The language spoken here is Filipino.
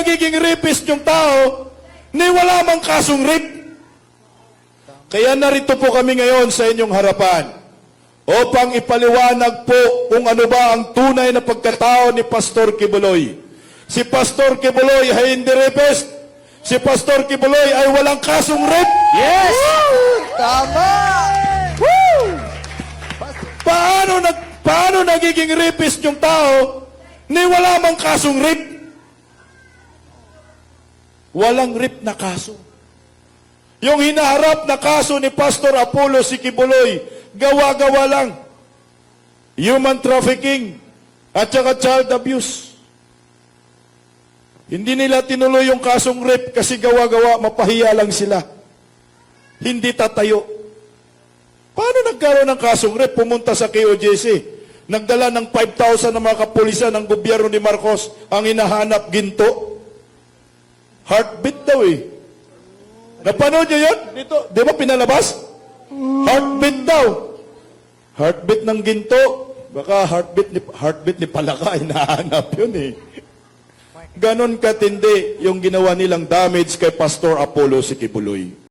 nagiging rapist yung tao ni wala mang kasong rape? Kaya narito po kami ngayon sa inyong harapan upang ipaliwanag po kung ano ba ang tunay na pagkatao ni Pastor Kibuloy. Si Pastor Kibuloy ay hindi rapist. Si Pastor Kibuloy ay walang kasong rape. Yes! Tama! Woo! Paano nagiging rapist yung tao ni wala mang kasong rape? Walang rape na kaso. Yung hinaharap na kaso ni Pastor Apollo si Kibuloy, gawa-gawa lang. Human trafficking at saka child abuse. Hindi nila tinuloy yung kasong rape kasi gawa-gawa, mapahiya lang sila. Hindi tatayo. Paano nagkaroon ng kasong rape? Pumunta sa KOJC. Nagdala ng 5,000 na mga kapulisan ng gobyerno ni Marcos ang hinahanap ginto. Heartbeat daw eh. Napanood nyo yun? Dito, di ba pinalabas? Heartbeat daw. Heartbeat ng ginto. Baka heartbeat ni Palaka, hinahanap yun eh. Ganon katindi yung ginawa nilang damage kay Pastor Apollo si Kibuloy.